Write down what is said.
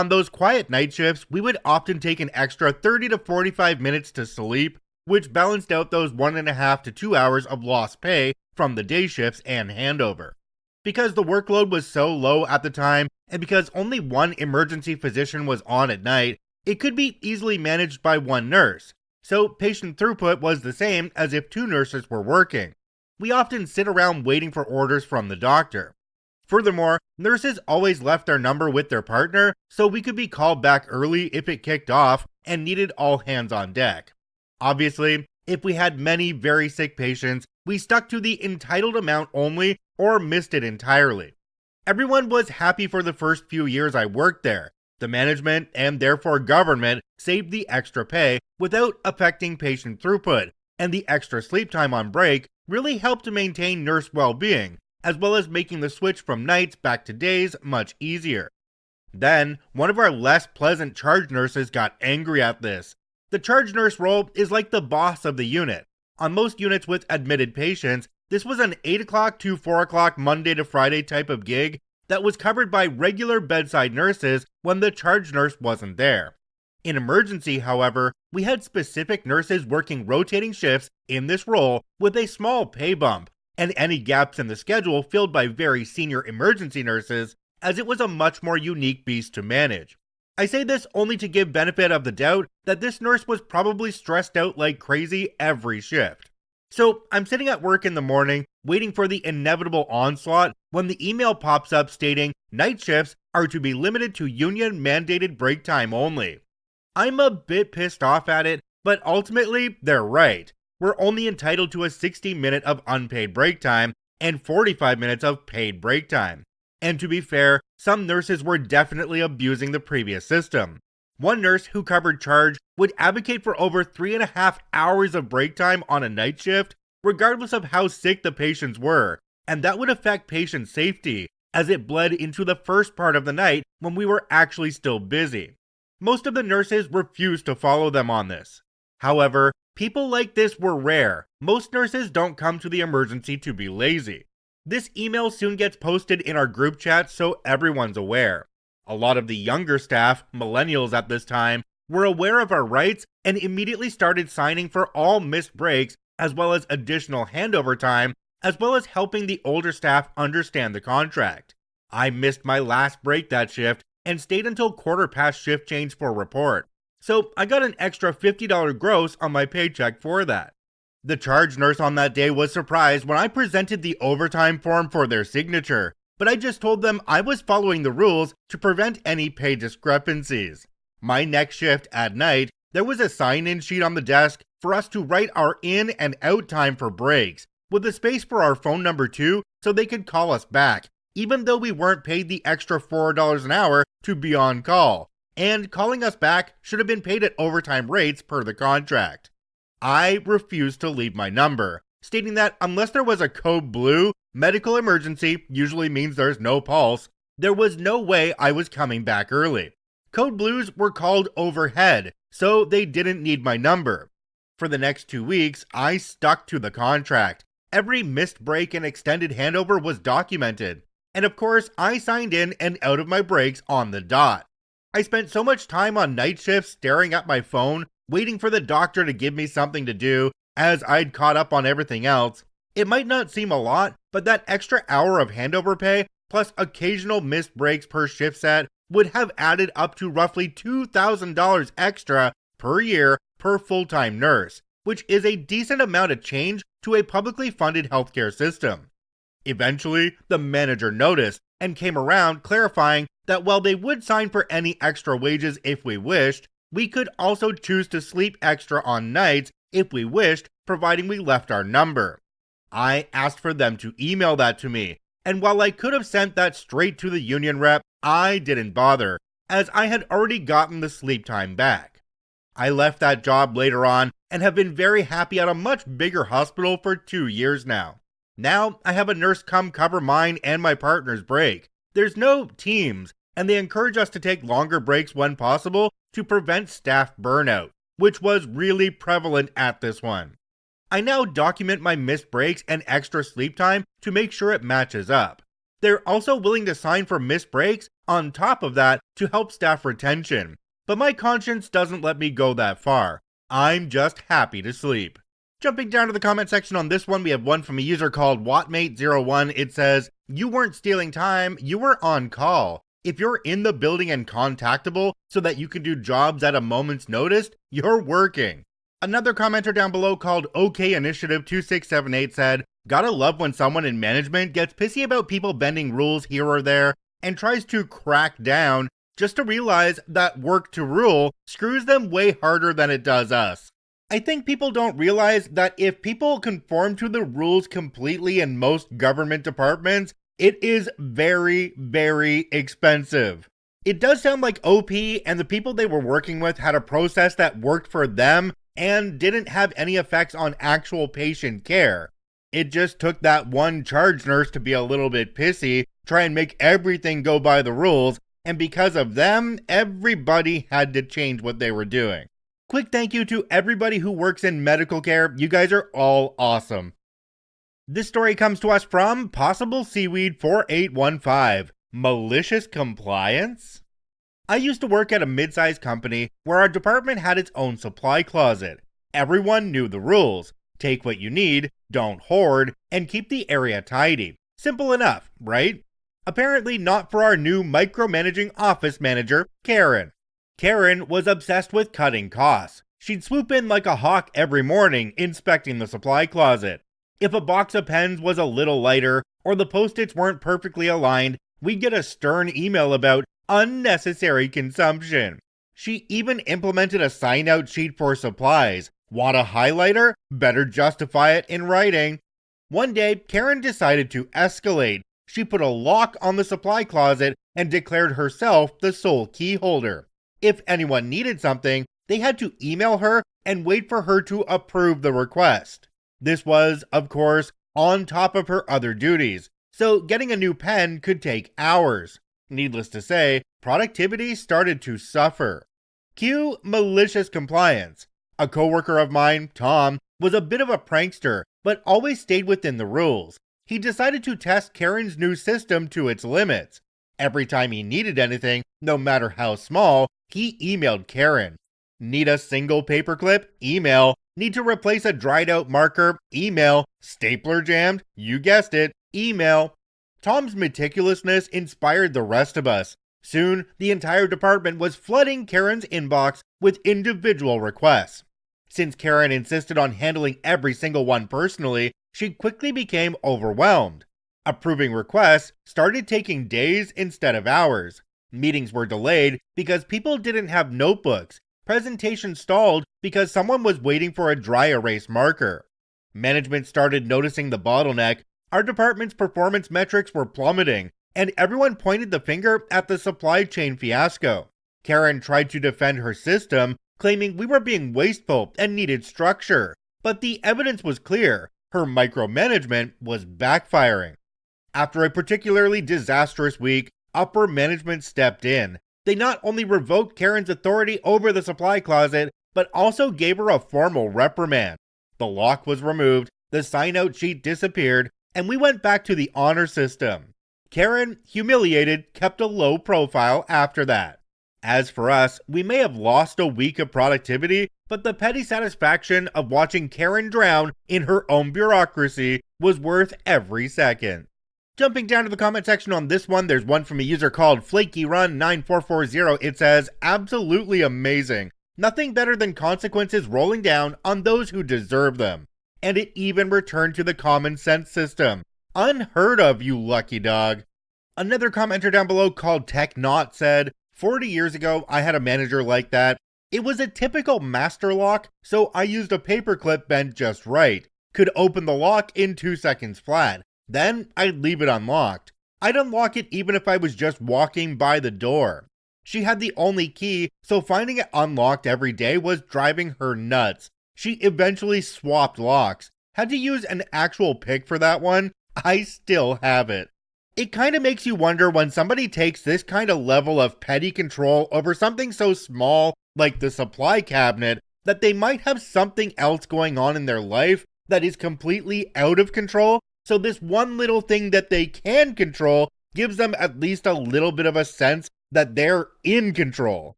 On those quiet night shifts, we would often take an extra 30 to 45 minutes to sleep, which balanced out those 1.5 to 2 hours of lost pay from the day shifts and handover. Because the workload was so low at the time, and because only one emergency physician was on at night, it could be easily managed by one nurse, so patient throughput was the same as if two nurses were working. We often sit around waiting for orders from the doctor. Furthermore, nurses always left their number with their partner, so we could be called back early if it kicked off and needed all hands on deck. Obviously, if we had many very sick patients, we stuck to the entitled amount only or missed it entirely. Everyone was happy for the first few years I worked there. The management, and therefore government, saved the extra pay without affecting patient throughput, and the extra sleep time on break really helped to maintain nurse well-being, as well as making the switch from nights back to days much easier. Then, one of our less pleasant charge nurses got angry at this. The charge nurse role is like the boss of the unit. On most units with admitted patients, this was an 8 o'clock to 4 o'clock Monday to Friday type of gig that was covered by regular bedside nurses when the charge nurse wasn't there. In emergency, however, we had specific nurses working rotating shifts in this role with a small pay bump, and any gaps in the schedule filled by very senior emergency nurses, as it was a much more unique beast to manage. I say this only to give benefit of the doubt that this nurse was probably stressed out like crazy every shift. So I'm sitting at work in the morning, waiting for the inevitable onslaught when the email pops up stating night shifts are to be limited to union mandated break time only. I'm a bit pissed off at it, but ultimately they're right. We're only entitled to a 60-minute of unpaid break time and 45 minutes of paid break time. And to be fair, some nurses were definitely abusing the previous system. One nurse who covered charge would advocate for over 3.5 hours of break time on a night shift, regardless of how sick the patients were, and that would affect patient safety, as it bled into the first part of the night when we were actually still busy. Most of the nurses refused to follow them on this. However, people like this were rare. Most nurses don't come to the emergency to be lazy. This email soon gets posted in our group chat so everyone's aware. A lot of the younger staff, millennials at this time, were aware of our rights and immediately started signing for all missed breaks, as well as additional handover time, as well as helping the older staff understand the contract. I missed my last break that shift and stayed until quarter past shift change for report, so I got an extra $50 gross on my paycheck for that. The charge nurse on that day was surprised when I presented the overtime form for their signature, but I just told them I was following the rules to prevent any pay discrepancies. My next shift at night, there was a sign-in sheet on the desk for us to write our in and out time for breaks, with a space for our phone number too, so they could call us back, even though we weren't paid the extra $4 an hour to be on call, and calling us back should have been paid at overtime rates per the contract. I refused to leave my number, stating that unless there was a code blue, medical emergency usually means there's no pulse, there was no way I was coming back early. Code blues were called overhead, so they didn't need my number. For the next 2 weeks, I stuck to the contract. Every missed break and extended handover was documented, and of course I signed in and out of my breaks on the dot. I spent so much time on night shifts staring at my phone, waiting for the doctor to give me something to do, as I'd caught up on everything else. It might not seem a lot, but that extra hour of handover pay, plus occasional missed breaks per shift set, would have added up to roughly $2,000 extra per year per full-time nurse, which is a decent amount of change to a publicly funded healthcare system. Eventually, the manager noticed and came around clarifying that while they would sign for any extra wages if we wished, we could also choose to sleep extra on nights if we wished, providing we left our number. I asked for them to email that to me, and while I could have sent that straight to the union rep, I didn't bother, as I had already gotten the sleep time back. I left that job later on and have been very happy at a much bigger hospital for 2 years now. Now I have a nurse come cover mine and my partner's break. There's no teams, and they encourage us to take longer breaks when possible to prevent staff burnout, which was really prevalent at this one. I now document my missed breaks and extra sleep time to make sure it matches up. They're also willing to sign for missed breaks on top of that to help staff retention. But my conscience doesn't let me go that far. I'm just happy to sleep. Jumping down to the comment section on this one, we have one from a user called Wattmate01. It says, "You weren't stealing time, you were on call. If you're in the building and contactable so that you can do jobs at a moment's notice, you're working." Another commenter down below called OK Initiative 2678 said, "Gotta love when someone in management gets pissy about people bending rules here or there and tries to crack down just to realize that work to rule screws them way harder than it does us." I think people don't realize that if people conform to the rules completely in most government departments, it is very, very expensive. It does sound like OP and the people they were working with had a process that worked for them and didn't have any effects on actual patient care. It just took that one charge nurse to be a little bit pissy, try and make everything go by the rules, and because of them, everybody had to change what they were doing. Quick thank you to everybody who works in medical care. You guys are all awesome. This story comes to us from Possible Seaweed 4815. Malicious compliance? I used to work at a mid-sized company where our department had its own supply closet. Everyone knew the rules. Take what you need, don't hoard, and keep the area tidy. Simple enough, right? Apparently not for our new micromanaging office manager, Karen. Karen was obsessed with cutting costs. She'd swoop in like a hawk every morning, inspecting the supply closet. If a box of pens was a little lighter, or the post-its weren't perfectly aligned, we'd get a stern email about unnecessary consumption. She even implemented a sign-out sheet for supplies. Want a highlighter? Better justify it in writing. One day, Karen decided to escalate. She put a lock on the supply closet and declared herself the sole key holder. If anyone needed something, they had to email her and wait for her to approve the request. This was, of course, on top of her other duties, so getting a new pen could take hours. Needless to say, productivity started to suffer. Cue malicious compliance. A coworker of mine, Tom, was a bit of a prankster, but always stayed within the rules. He decided to test Karen's new system to its limits. Every time he needed anything, no matter how small, he emailed Karen. Need a single paperclip? Email. Need to replace a dried out marker? Email. Stapler jammed? You guessed it. Email. Tom's meticulousness inspired the rest of us. Soon, the entire department was flooding Karen's inbox with individual requests. Since Karen insisted on handling every single one personally, she quickly became overwhelmed. Approving requests started taking days instead of hours. Meetings were delayed because people didn't have notebooks. Presentations stalled because someone was waiting for a dry erase marker. Management started noticing the bottleneck. Our department's performance metrics were plummeting, and everyone pointed the finger at the supply chain fiasco. Karen tried to defend her system, claiming we were being wasteful and needed structure. But the evidence was clear. Her micromanagement was backfiring. After a particularly disastrous week, upper management stepped in. They not only revoked Karen's authority over the supply closet, but also gave her a formal reprimand. The lock was removed, the sign-out sheet disappeared, and we went back to the honor system. Karen, humiliated, kept a low profile after that. As for us, we may have lost a week of productivity, but the petty satisfaction of watching Karen drown in her own bureaucracy was worth every second. Jumping down to the comment section on this one, there's one from a user called FlakyRun9440. It says, absolutely amazing. Nothing better than consequences rolling down on those who deserve them. And it even returned to the common sense system. Unheard of, you lucky dog. Another commenter down below called TechNot said, 40 years ago, I had a manager like that. It was a typical master lock, so I used a paperclip bent just right. Could open the lock in 2 seconds flat. Then I'd leave it unlocked. I'd unlock it even if I was just walking by the door. She had the only key, so finding it unlocked every day was driving her nuts. She eventually swapped locks. Had to use an actual pick for that one. I still have it. It kind of makes you wonder when somebody takes this kind of level of petty control over something so small like the supply cabinet that they might have something else going on in their life that is completely out of control. So this one little thing that they can control gives them at least a little bit of a sense that they're in control.